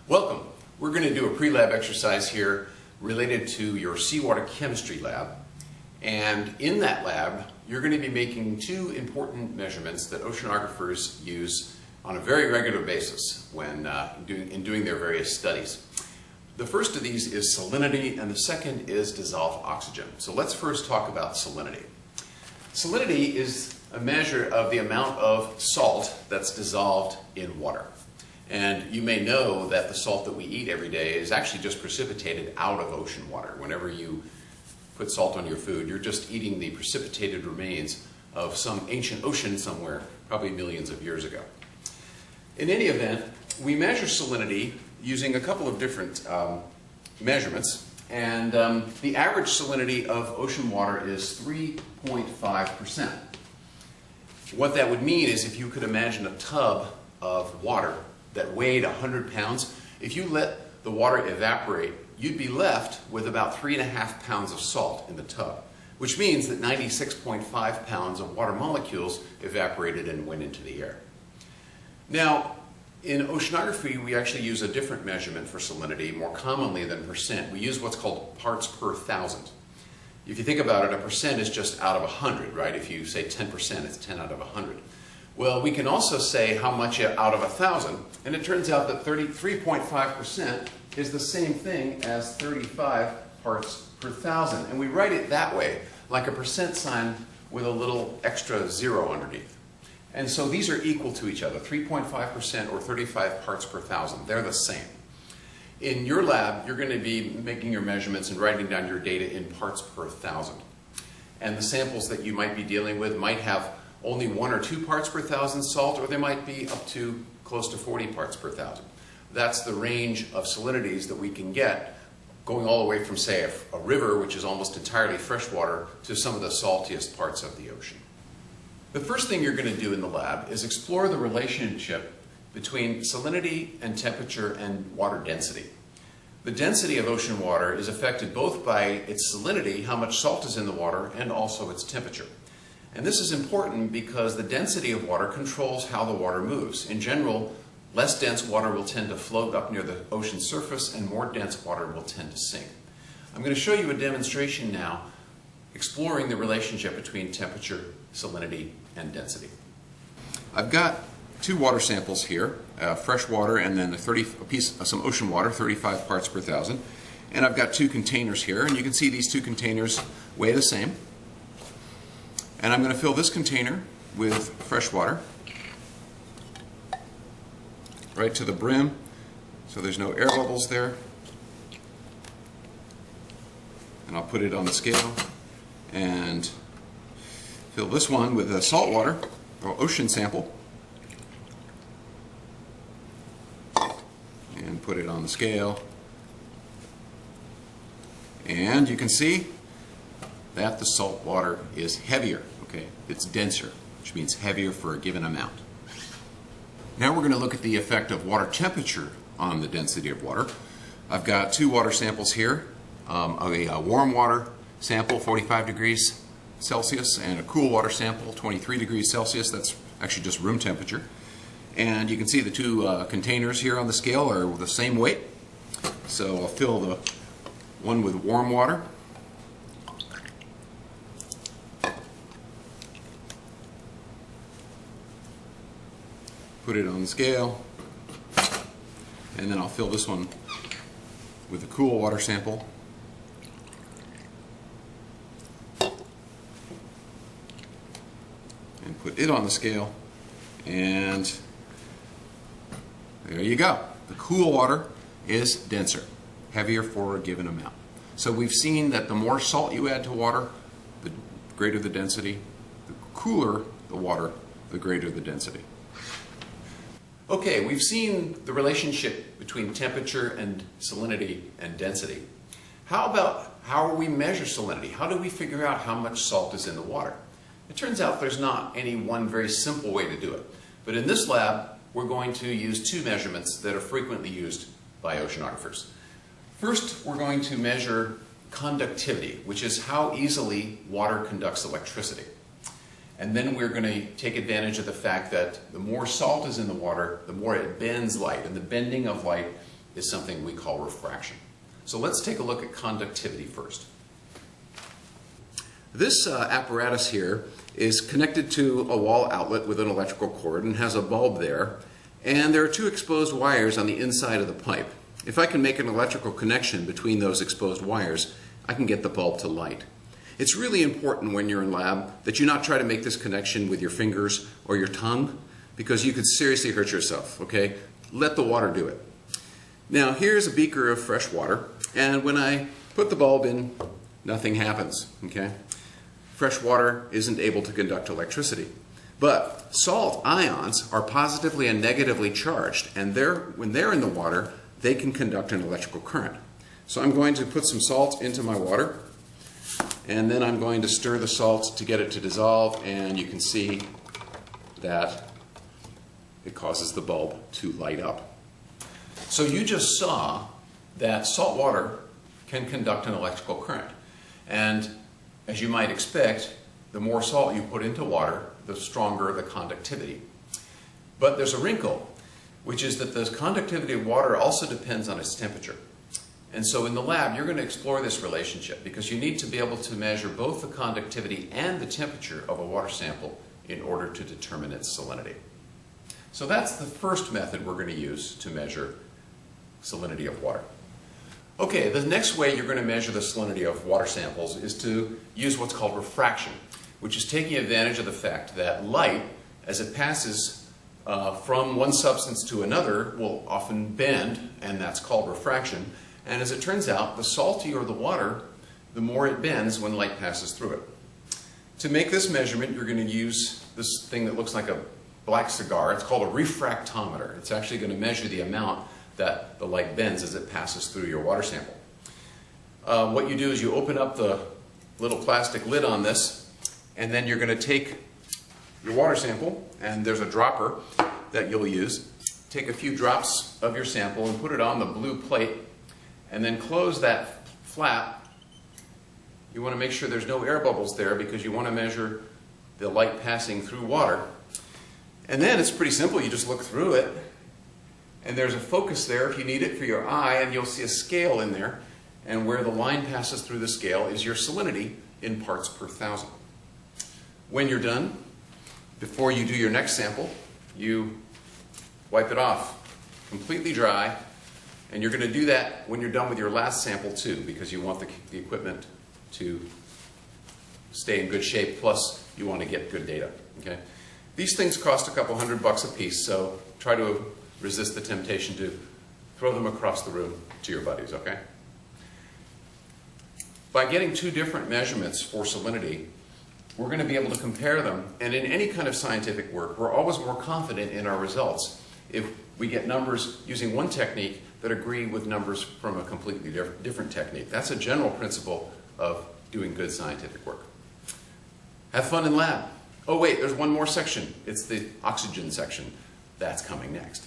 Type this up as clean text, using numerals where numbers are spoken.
Welcome. We're going to do a pre-lab exercise here related to your Seawater Chemistry lab. And in that lab, you're going to be making two important measurements that oceanographers use on a very regular basis when doing their various studies. The first of these is salinity, and the second is dissolved oxygen. So let's first talk about salinity. Salinity is a measure of the amount of salt that's dissolved in water. And you may know that the salt that we eat every day is actually just precipitated out of ocean water. Whenever you put salt on your food, you're just eating the precipitated remains of some ancient ocean somewhere, probably millions of years ago. In any event, we measure salinity using a couple of different measurements. And the average salinity of ocean water is 3.5%. What that would mean is if you could imagine a tub of water that weighed 100 pounds, if you let the water evaporate, you'd be left with about 3.5 pounds of salt in the tub, which means that 96.5 pounds of water molecules evaporated and went into the air. Now, in oceanography, we actually use a different measurement for salinity, more commonly than percent. We use what's called parts per thousand. If you think about it, a percent is just out of 100, right? If you say 10%, it's 10 out of 100. Well, we can also say how much out of 1,000, and it turns out that 33.5% is the same thing as 35 parts per thousand. And we write it that way, like a percent sign with a little extra zero underneath. And so these are equal to each other, 3.5% or 35 parts per thousand. They're the same. In your lab, you're going to be making your measurements and writing down your data in parts per thousand. And the samples that you might be dealing with might have only 1 or 2 parts per thousand salt, or they might be up to close to 40 parts per thousand. That's the range of salinities that we can get, going all the way from, say, a river, which is almost entirely freshwater, to some of the saltiest parts of the ocean. The first thing you're going to do in the lab is explore the relationship between salinity and temperature and water density. The density of ocean water is affected both by its salinity, how much salt is in the water, and also its temperature. And this is important because the density of water controls how the water moves. In general, less dense water will tend to float up near the ocean surface, and more dense water will tend to sink. I'm going to show you a demonstration now exploring the relationship between temperature, salinity, and density. I've got 2 water samples here, fresh water and then some ocean water, 35 parts per thousand. And I've got 2 containers here, and you can see these 2 containers weigh the same. And I'm going to fill this container with fresh water right to the brim, so there's no air bubbles there. And I'll put it on the scale and fill this one with a salt water or ocean sample and put it on the scale. And you can see that the salt water is heavier, okay? It's denser, which means heavier for a given amount. Now we're going to look at the effect of water temperature on the density of water. I've got 2 water samples here, a warm water sample, 45 degrees Celsius, and a cool water sample, 23 degrees Celsius. That's actually just room temperature. And you can see the 2 containers here on the scale are the same weight. So I'll fill the one with warm water. Put it on the scale, and then I'll fill this one with a cool water sample. And put it on the scale, and there you go. The cool water is denser, heavier for a given amount. So we've seen that the more salt you add to water, the greater the density. The cooler the water, the greater the density. Okay, we've seen the relationship between temperature and salinity and density. How about how we measure salinity? How do we figure out how much salt is in the water? It turns out there's not any one very simple way to do it. But in this lab, we're going to use 2 measurements that are frequently used by oceanographers. First, we're going to measure conductivity, which is how easily water conducts electricity. And then we're going to take advantage of the fact that the more salt is in the water, the more it bends light. And the bending of light is something we call refraction. So let's take a look at conductivity first. This apparatus here is connected to a wall outlet with an electrical cord and has a bulb there, and there are two exposed wires on the inside of the pipe. If I can make an electrical connection between those exposed wires, I can get the bulb to light. It's really important when you're in lab that you not try to make this connection with your fingers or your tongue, because you could seriously hurt yourself, okay? Let the water do it. Now here's a beaker of fresh water, and when I put the bulb in, nothing happens, okay? Fresh water isn't able to conduct electricity. But salt ions are positively and negatively charged, and when they're in the water, they can conduct an electrical current. So I'm going to put some salt into my water, and then I'm going to stir the salt to get it to dissolve, and you can see that it causes the bulb to light up. So you just saw that salt water can conduct an electrical current. And as you might expect, the more salt you put into water, the stronger the conductivity. But there's a wrinkle, which is that the conductivity of water also depends on its temperature. And so in the lab, you're going to explore this relationship because you need to be able to measure both the conductivity and the temperature of a water sample in order to determine its salinity. So that's the first method we're going to use to measure salinity of water. Okay, the next way you're going to measure the salinity of water samples is to use what's called refraction, which is taking advantage of the fact that light, as it passes from one substance to another, will often bend, and that's called refraction. And as it turns out, the saltier the water, the more it bends when light passes through it. To make this measurement, you're going to use this thing that looks like a black cigar. It's called a refractometer. It's actually going to measure the amount that the light bends as it passes through your water sample. What you do is you open up the little plastic lid on this, and then you're going to take your water sample, and there's a dropper that you'll use. Take a few drops of your sample and put it on the blue plate, and then close that flap. You want to make sure there's no air bubbles there because you want to measure the light passing through water. And then it's pretty simple. You just look through it, and there's a focus there if you need it for your eye, and you'll see a scale in there, and where the line passes through the scale is your salinity in parts per thousand. When you're done, before you do your next sample, you wipe it off completely dry, and you're going to do that when you're done with your last sample too, because you want the equipment to stay in good shape, plus you want to get good data. Okay? These things cost a couple $100 a piece, so try to resist the temptation to throw them across the room to your buddies, okay? By getting two different measurements for salinity, we're going to be able to compare them, and in any kind of scientific work, we're always more confident in our results if we get numbers using one technique that agree with numbers from a completely different technique. That's a general principle of doing good scientific work. Have fun in lab. Oh wait, there's one more section. It's the oxygen section. That's coming next.